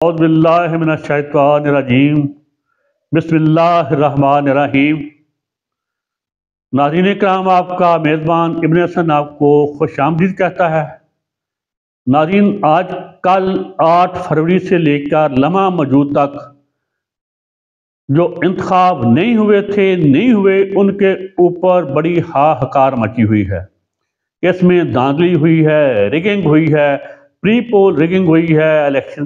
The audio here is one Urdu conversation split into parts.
اعوذ باللہ من الشیطان الرجیم بسم اللہ الرحمن الرحیم۔ ناظرین کرام، آپ کا میزبان ابن حسن آپ کو خوش آمدید کہتا ہے۔ ناظرین، آج کل 8 فروری سے لے کر لمحہ موجود تک جو انتخاب نہیں ہوئے ان کے اوپر بڑی ہاہکار مچی ہوئی ہے۔ اس میں دھاندلی ہوئی ہے، ریگنگ ہوئی ہے، پری پول ریگنگ ہوئی ہے، الیکشن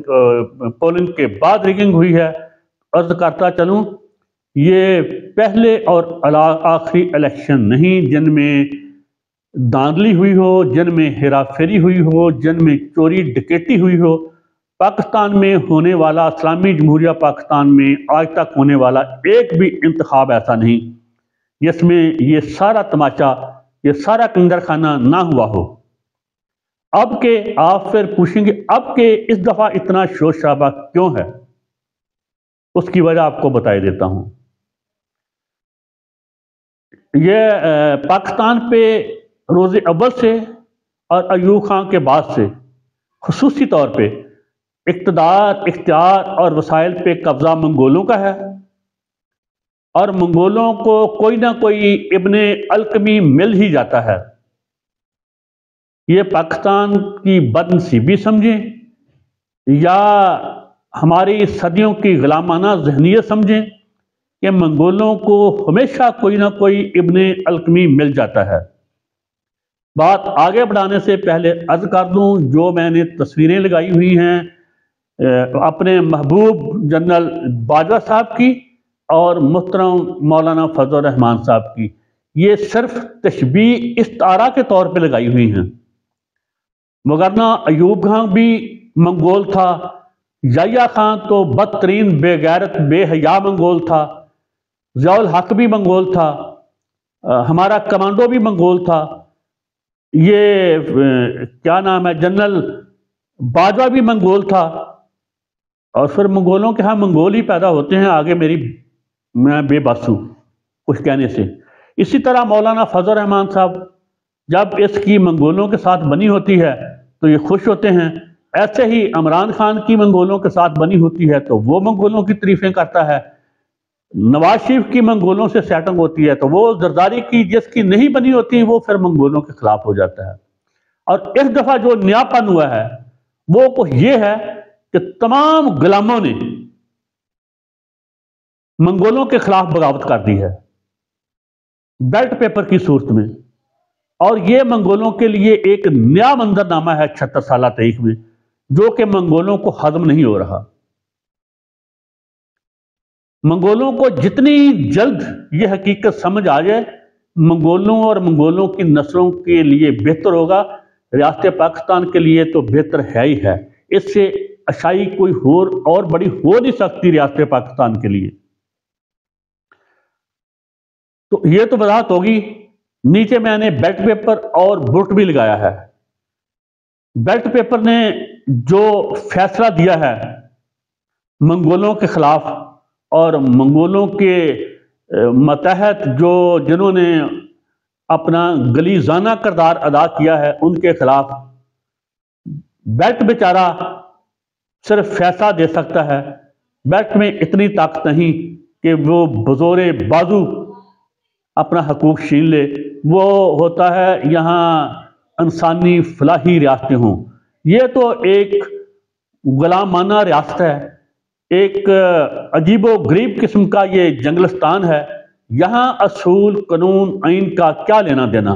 پولنگ کے بعد ریگنگ ہوئی ہے۔ عرض کرتا چلوں، یہ پہلے اور آخری الیکشن نہیں جن میں دھاندلی ہوئی ہو، جن میں ہیرا پھیری ہوئی ہو، جن میں چوری ڈکیٹی ہوئی ہو۔ پاکستان میں ہونے والا، اسلامی جمہوریہ پاکستان میں آج تک ہونے والا ایک بھی انتخاب ایسا نہیں جس میں یہ سارا تماشا، یہ سارا کنگر خانہ نہ ہوا ہو۔ اب کہ آپ پھر پوچھیں گے اب کہ اس دفعہ اتنا شور شرابہ کیوں ہے، اس کی وجہ آپ کو بتائی دیتا ہوں۔ یہ پاکستان پہ روز اول سے اور ایوب خان کے بعد سے خصوصی طور پہ اقتدار، اختیار اور وسائل پہ قبضہ منگولوں کا ہے، اور منگولوں کو کوئی نہ کوئی ابن القمی مل ہی جاتا ہے۔ یہ پاکستان کی بد نصیبی سمجھیں یا ہماری صدیوں کی غلامانہ ذہنیت سمجھیں کہ منگولوں کو ہمیشہ کوئی نہ کوئی ابن القمی مل جاتا ہے۔ بات آگے بڑھانے سے پہلے عرض کر دوں، جو میں نے تصویریں لگائی ہوئی ہیں اپنے محبوب جنرل باجوہ صاحب کی اور محترم مولانا فضل الرحمان صاحب کی، یہ صرف تشبیہ استعارہ کے طور پہ لگائی ہوئی ہیں۔ مگرنہ ایوب خان بھی منگول تھا، یحییٰ خان تو بدترین بے غیرت بے حیا منگول تھا، ضیاء الحق بھی منگول تھا، ہمارا کمانڈو بھی منگول تھا، یہ کیا نام ہے جنرل باجوہ بھی منگول تھا۔ اور پھر منگولوں کے ہاں منگول ہی پیدا ہوتے ہیں، آگے میں بے بس ہوں کچھ کہنے سے۔ اسی طرح مولانا فضل الرحمان صاحب، جب اس کی منگولوں کے ساتھ بنی ہوتی ہے تو یہ خوش ہوتے ہیں، ایسے ہی عمران خان کی منگولوں کے ساتھ بنی ہوتی ہے تو وہ منگولوں کی تعریفیں کرتا ہے، نواز شریف کی منگولوں سے سیٹنگ ہوتی ہے تو وہ زرداری کی جس کی نہیں بنی ہوتی وہ پھر منگولوں کے خلاف ہو جاتا ہے۔ اور اس دفعہ جو نیا پن ہوا ہے وہ یہ ہے کہ تمام غلاموں نے منگولوں کے خلاف بغاوت کر دی ہے بیلٹ پیپر کی صورت میں، اور یہ منگولوں کے لیے ایک نیا منظرنامہ ہے 76 سالہ تاریخ میں، جو کہ منگولوں کو ہضم نہیں ہو رہا۔ منگولوں کو جتنی جلد یہ حقیقت سمجھ آ جائے، منگولوں اور منگولوں کی نسلوں کے لیے بہتر ہوگا، ریاست پاکستان کے لیے تو بہتر ہے ہی ہے۔ اس سے اشائی کوئی اور بڑی ہو نہیں سکتی ریاست پاکستان کے لیے۔ تو یہ تو وضاحت ہوگی۔ نیچے میں نے بیلٹ پیپر اور بٹ بھی لگایا ہے۔ بیلٹ پیپر نے جو فیصلہ دیا ہے منگولوں کے خلاف اور منگولوں کے ماتحت جنہوں نے اپنا غلیظانہ کردار ادا کیا ہے ان کے خلاف، بیلٹ بیچارہ صرف فیصلہ دے سکتا ہے۔ بیلٹ میں اتنی طاقت نہیں کہ وہ بزور بازو اپنا حقوق چھین لے۔ وہ ہوتا ہے یہاں انسانی فلاحی ریاستیں ہوں، یہ تو ایک غلامانہ ریاست ہے، ایک عجیب و غریب قسم کا یہ جنگلستان ہے۔ یہاں اصول، قانون، آئین کا کیا لینا دینا؟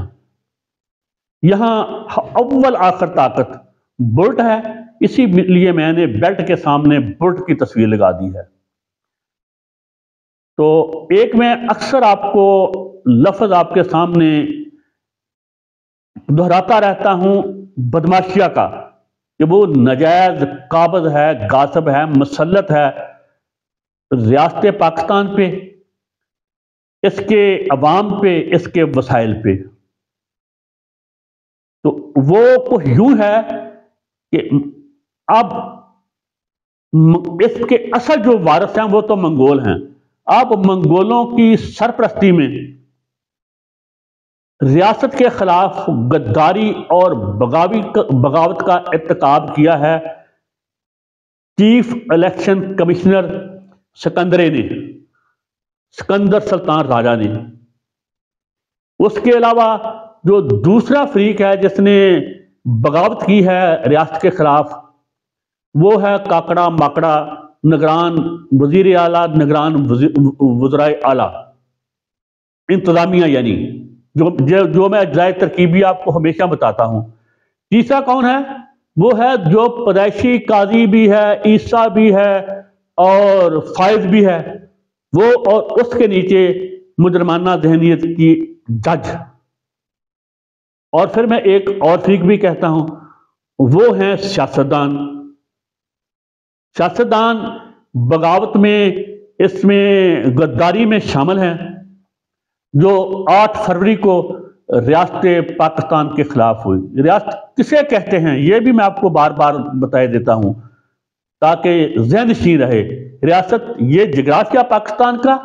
یہاں اول آخر طاقت بلٹ ہے، اسی لیے میں نے بیلٹ کے سامنے بلٹ کی تصویر لگا دی ہے۔ تو ایک میں اکثر آپ کو لفظ آپ کے سامنے دہراتا رہتا ہوں، بدماشیہ کا، کہ وہ ناجائز قابض ہے، غاصب ہے، مسلط ہے ریاست پاکستان پہ، اس کے عوام پہ، اس کے وسائل پہ۔ تو وہ یوں ہے کہ اب اس کے اصل جو وارث ہیں وہ تو منگول ہیں۔ اب منگولوں کی سرپرستی میں ریاست کے خلاف غداری اور بغاوت کا ارتکاب کیا ہے چیف الیکشن کمشنر سکندرے نے، سکندر سلطان راجہ نے۔ اس کے علاوہ جو دوسرا فریق ہے جس نے بغاوت کی ہے ریاست کے خلاف، وہ ہے کاکڑا ماکڑا نگران وزیر اعلیٰ، نگران وزرائے اعلیٰ، انتظامیہ، یعنی جو میں اجزائے ترکیبی آپ کو ہمیشہ بتاتا ہوں۔ تیسرا کون ہے؟ وہ ہے جو پیدائشی قاضی بھی ہے، عیسیٰ بھی ہے اور فائز بھی ہے وہ، اور اس کے نیچے مجرمانہ ذہنیت کی جج۔ اور پھر میں ایک اور فریق بھی کہتا ہوں، وہ ہیں سیاستدان۔ سیاستدان بغاوت میں، اس میں غداری میں شامل ہیں، جو 8 فروری کو ریاست پاکستان کے خلاف ہوئی۔ ریاست کسے کہتے ہیں یہ بھی میں آپ کو بار بار بتائے دیتا ہوں تاکہ ذہن نشین رہے۔ ریاست یہ جغرافیہ پاکستان کا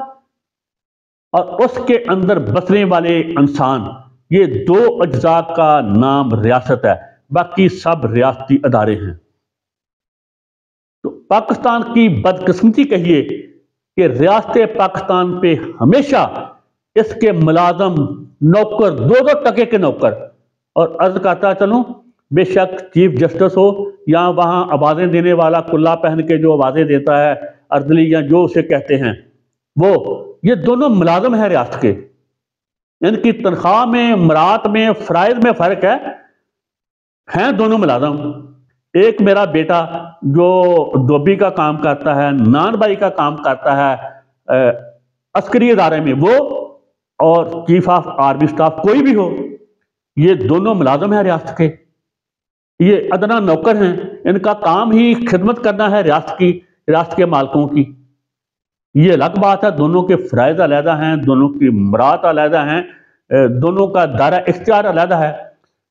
اور اس کے اندر بسنے والے انسان، یہ 2 اجزاء کا نام ریاست ہے، باقی سب ریاستی ادارے ہیں۔ تو پاکستان کی بدقسمتی کہیے کہ ریاست پاکستان پہ ہمیشہ اس کے ملازم نوکر، 2 ٹکے کے نوکر، اور عرض کرتا چلوں بے شک چیف جسٹس ہو یا وہاں آوازیں دینے والا کلا پہن کے جو آوازیں دیتا ہے، اردلی یا جو اسے کہتے ہیں، وہ یہ دونوں ملازم ہیں ریاست کے۔ ان کی تنخواہ میں، مرات میں، فرائض میں فرق ہے، ہیں دونوں ملازم۔ ایک میرا بیٹا جو دھوبی کا کام کرتا ہے، نان بائی کا کام کرتا ہے عسکری ادارے میں، وہ اور چیف آف آرمی سٹاف کوئی بھی ہو، یہ دونوں ملازم ہیں ریاست کے، یہ ادنا نوکر ہیں۔ ان کا کام ہی خدمت کرنا ہے ریاست کی، ریاست کے مالکوں کی۔ یہ الگ بات ہے، دونوں کے فرائض علیحدہ ہیں، دونوں کی مرات علیحدہ ہیں، دونوں کا دائرہ اختیار علیحدہ ہے،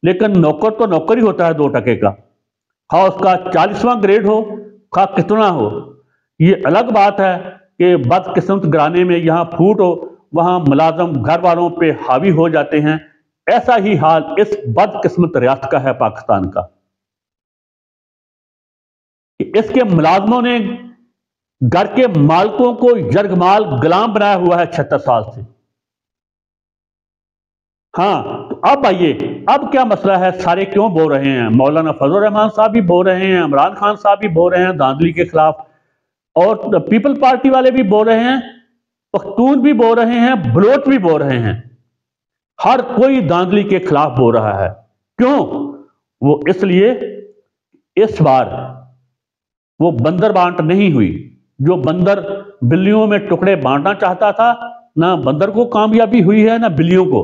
لیکن نوکر تو نوکر ہی ہوتا ہے 2 ٹکے کا، خواہ اس کا 40واں گریڈ ہو، خواہ کتنا ہو۔ یہ الگ بات ہے کہ بدقسمت گرانے میں یہاں پھوٹ ہو، وہاں ملازم گھر والوں پہ حاوی ہو جاتے ہیں۔ ایسا ہی حال اس بدقسمت ریاست کا ہے پاکستان کا، کہ اس کے ملازموں نے گھر کے مالکوں کو یرغمال غلام بنایا ہوا ہے 76 سال سے۔ ہاں تو اب آئیے، اب کیا مسئلہ ہے؟ سارے کیوں بول رہے ہیں؟ مولانا فضل الرحمان صاحب بھی بول رہے ہیں، عمران خان صاحب بھی بول رہے ہیں دھاندلی کے خلاف، اور پیپل پارٹی والے بھی بول رہے ہیں، پختون بھی بول رہے ہیں، بلوچ بھی بول رہے ہیں، ہر کوئی دھاندلی کے خلاف بول رہا ہے۔ کیوں؟ وہ اس لیے اس بار وہ بندر بانٹ نہیں ہوئی۔ جو بندر بلیوں میں ٹکڑے بانٹنا چاہتا تھا، نہ بندر کو کامیابی ہوئی ہے نہ بلیوں کو۔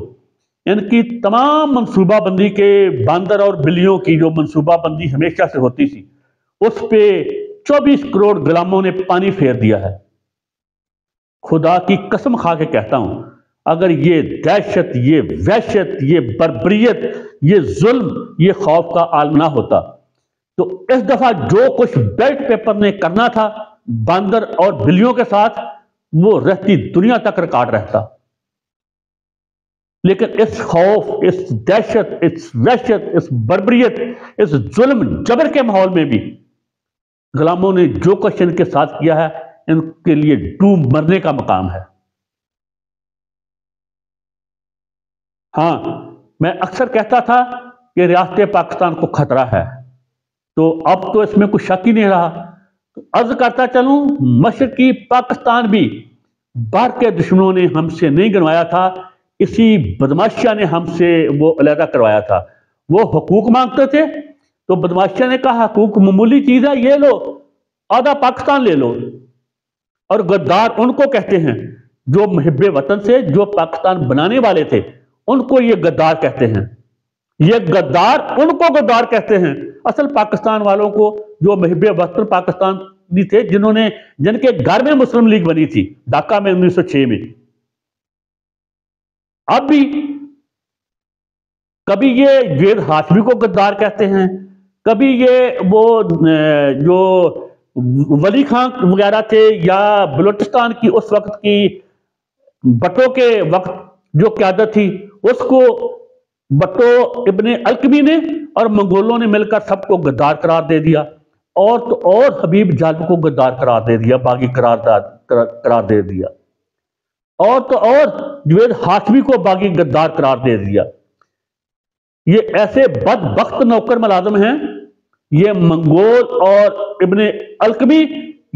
ان کی تمام منصوبہ بندی کے، باندر اور بلیوں کی جو منصوبہ بندی ہمیشہ سے ہوتی تھی، اس پہ 24 کروڑ غلاموں نے پانی پھیر دیا ہے۔ خدا کی قسم کھا کے کہتا ہوں، اگر یہ دہشت، یہ وحشت، یہ بربریت، یہ ظلم، یہ خوف کا عالم نہ ہوتا تو اس دفعہ جو کچھ بیلٹ پیپر نے کرنا تھا باندر اور بلیوں کے ساتھ، وہ رہتی دنیا تک ریکارڈ رہتا۔ لیکن اس خوف، اس دہشت، اس وحشت، اس بربریت، اس ظلم جبر کے ماحول میں بھی غلاموں نے جو کچھ ان کے ساتھ کیا ہے، ان کے لیے ڈوب مرنے کا مقام ہے۔ ہاں میں اکثر کہتا تھا کہ ریاست پاکستان کو خطرہ ہے، تو اب تو اس میں کوئی شک ہی نہیں رہا۔ تو عرض کرتا چلوں، مشرقی پاکستان بھی باہر کے دشمنوں نے ہم سے نہیں گنوایا تھا، اسی بدماشیہ نے ہم سے وہ علیحدہ کروایا تھا۔ وہ حقوق مانگتے تھے تو بدماشیہ نے کہا حقوق معمولی چیز ہے، یہ لو، آدھا پاکستان لے لو۔ اور غدار ان کو کہتے ہیں جو محب وطن سے، جو پاکستان بنانے والے تھے، ان کو یہ غدار کہتے ہیں۔ یہ غدار ان کو غدار کہتے ہیں، اصل پاکستان والوں کو جو محب وطن پاکستانی تھے، جن کے گھر میں مسلم لیگ بنی تھی ڈھاکہ میں 1906 میں۔ اب بھی کبھی یہ جید ہاشمی کو غدار کہتے ہیں، کبھی یہ وہ جو ولی خان وغیرہ تھے، یا بلوچستان کی اس وقت کی بٹو کے وقت جو قیادت تھی، اس کو بٹو ابن الکمی نے اور منگولوں نے مل کر سب کو غدار قرار دے دیا۔ اور تو اور حبیب جالب کو غدار قرار دے دیا، باغی قرار دے دیا، اور تو اور جوید ہاشمی کو باغی غدار قرار دے دیا۔ یہ ایسے بدبخت نوکر ملازم ہیں، یہ منگول اور ابن القمی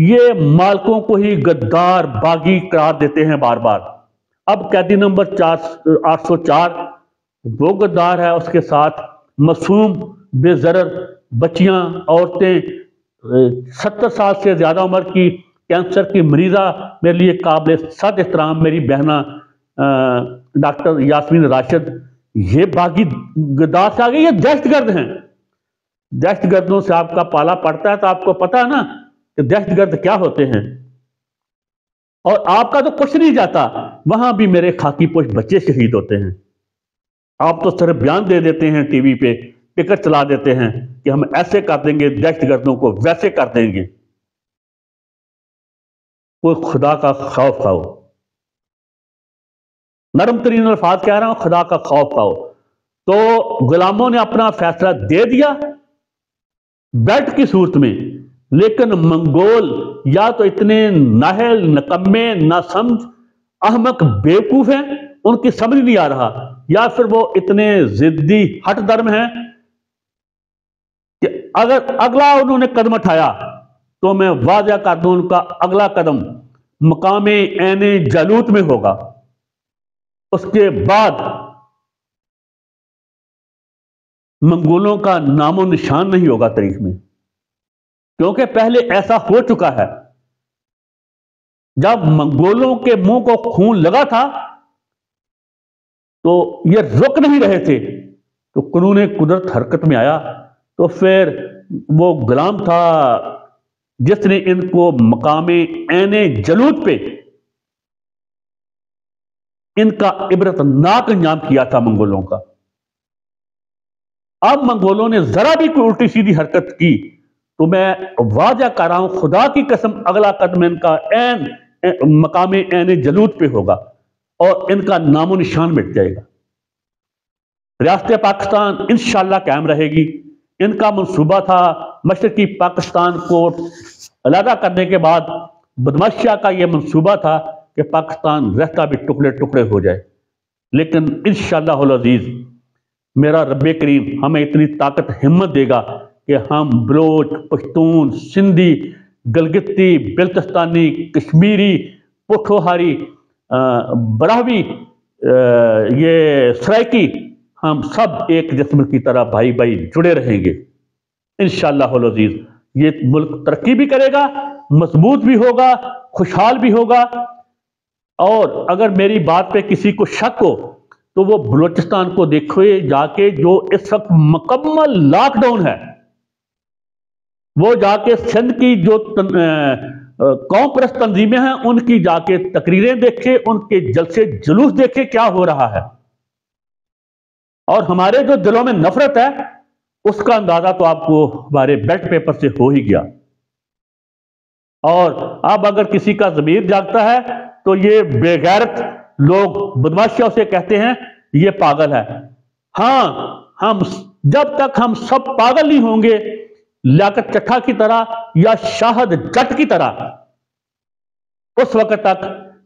یہ مالکوں کو ہی غدار باغی قرار دیتے ہیں بار بار۔ اب قیدی نمبر 804 وہ غدار ہے، اس کے ساتھ معصوم، بے ضرر بچیاں، عورتیں، 70 سال سے زیادہ عمر کی کینسر کی مریضہ، میرے لیے قابل صد احترام میری بہنہ ڈاکٹر یاسمین راشد، یہ باغی غدار سے آگے، یہ دہشت گرد ہیں۔ دہشت گردوں سے آپ کا پالا پڑتا ہے تو آپ کو پتا ہے نا کہ دہشت گرد کیا ہوتے ہیں، اور آپ کا تو کچھ نہیں جاتا، وہاں بھی میرے خاکی پوش بچے شہید ہوتے ہیں۔ آپ تو صرف بیان دے دیتے ہیں ٹی وی پہ، ٹکٹ چلا دیتے ہیں کہ ہم ایسے کر دیں گے، دہشت گردوں کو ویسے کر دیں گے۔ کوئی خدا کا خوف کھاؤ، نرم ترین الفاظ کہہ رہا ہوں، خدا کا خوف کھاؤ۔ تو غلاموں نے اپنا فیصلہ دے دیا بیلٹ کی صورت میں، لیکن منگول یا تو اتنے نااہل، نکمے، ناسمجھ، احمق، بیوقوف ہیں، ان کی سمجھ نہیں آ رہا، یا پھر وہ اتنے ضدی ہٹ درم ہیں کہ اگر اگلا انہوں نے قدم اٹھایا تو میں واضح کر دوں ان کا اگلا قدم مقام عین جالوت میں ہوگا۔ اس کے بعد منگولوں کا نام و نشان نہیں ہوگا تاریخ میں، کیونکہ پہلے ایسا ہو چکا ہے۔ جب منگولوں کے منہ کو خون لگا تھا تو یہ رک نہیں رہے تھے، تو قانون قدرت حرکت میں آیا، تو پھر وہ غلام تھا جس نے ان کو مقام عین جالوت پہ ان کا عبرت ناک انجام کیا تھا منگولوں کا۔ اب منگولوں نے ذرا بھی کوئی الٹی سیدھی حرکت کی تو میں واضح کر رہا ہوں، خدا کی قسم اگلا قدم ان کا مقام عین جالوت پہ ہوگا اور ان کا نام و نشان مٹ جائے گا۔ ریاست پاکستان انشاءاللہ قائم رہے گی۔ ان کا منصوبہ تھا مشرقی پاکستان کو علیحدہ کرنے کے بعد، بدماشیہ کا یہ منصوبہ تھا کہ پاکستان رہتا بھی ٹکڑے ٹکڑے ہو جائے، لیکن انشاءاللہ العزیز میرا رب کریم ہمیں اتنی طاقت ہمت دے گا کہ ہم بلوچ، پشتون، سندھی، گلگتی، بلتستانی، کشمیری، پٹھوہاری، براہوی، یہ سرائکی، ہم سب ایک جسم کی طرح بھائی بھائی جڑے رہیں گے انشاءاللہ العزیز۔ یہ ملک ترقی بھی کرے گا، مضبوط بھی ہوگا، خوشحال بھی ہوگا۔ اور اگر میری بات پہ کسی کو شک ہو تو وہ بلوچستان کو دیکھے جا کے، جو اس وقت مکمل لاک ڈاؤن ہے، وہ جا کے سندھ کی جو قوم پرست تنظیمیں ہیں ان کی جا کے تقریریں دیکھے، ان کے جلسے جلوس دیکھے کیا ہو رہا ہے، اور ہمارے جو دلوں میں نفرت ہے اس کا اندازہ تو آپ کو ہمارے بیلٹ پیپر سے ہو ہی گیا۔ اور اب اگر کسی کا ضمیر جاگتا ہے تو یہ بے غیرت لوگ بدماشیوں سے کہتے ہیں یہ پاگل ہے۔ ہاں، ہم جب تک ہم سب پاگل نہیں ہوں گے لیاقت چٹھا کی طرح یا شاہد جٹ کی طرح، اس وقت تک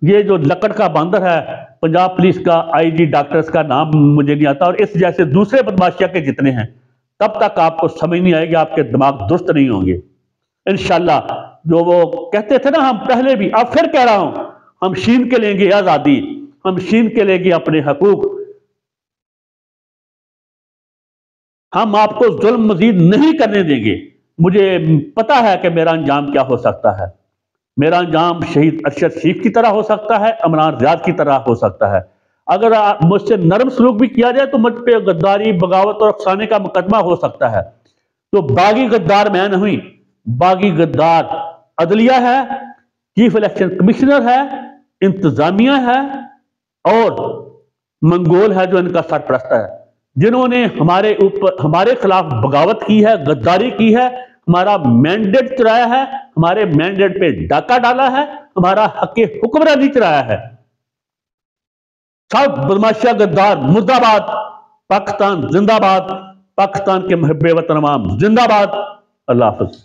یہ جو لکڑ کا باندر ہے پنجاب پولیس کا، آئی جی ڈاکٹرز کا نام مجھے نہیں آتا، اور اس جیسے دوسرے بدماشیہ کے جتنے ہیں، تب تک آپ کو سمجھ نہیں آئے گی، آپ کے دماغ درست نہیں ہوں گے انشاءاللہ۔ جو وہ کہتے تھے نا، ہم پہلے بھی، اب پھر کہہ رہا ہوں، ہم چھین کے لیں گے آزادی، ہم چھین کے لیں گے اپنے حقوق، ہم آپ کو ظلم مزید نہیں کرنے دیں گے۔ مجھے پتا ہے کہ میرا انجام کیا ہو سکتا ہے، میرا انجام شہید ارشد شیخ کی طرح ہو سکتا ہے، عمران ریاض کی طرح ہو سکتا ہے۔ اگر مجھ سے نرم سلوک بھی کیا جائے تو مجھ پہ غداری، بغاوت اور افسانے کا مقدمہ ہو سکتا ہے۔ تو باغی غدار میں نہیں، باغی غدار عدلیہ ہے، چیف الیکشن کمشنر ہے، انتظامیہ ہے، اور منگول ہے جو ان کا سرپرست ہے، جنہوں نے ہمارے خلاف بغاوت کی ہے، غداری کی ہے، ہمارا مینڈیٹ چرایا ہے، ہمارے مینڈیٹ پہ ڈاکہ ڈالا ہے، ہمارا حق حکمرانی چرایا ہے۔ سب بدماشیہ غدار مرد آباد، پاکستان زندہ باد، پاکستان کے محب وطن عوام زندہ باد۔ اللہ حافظ۔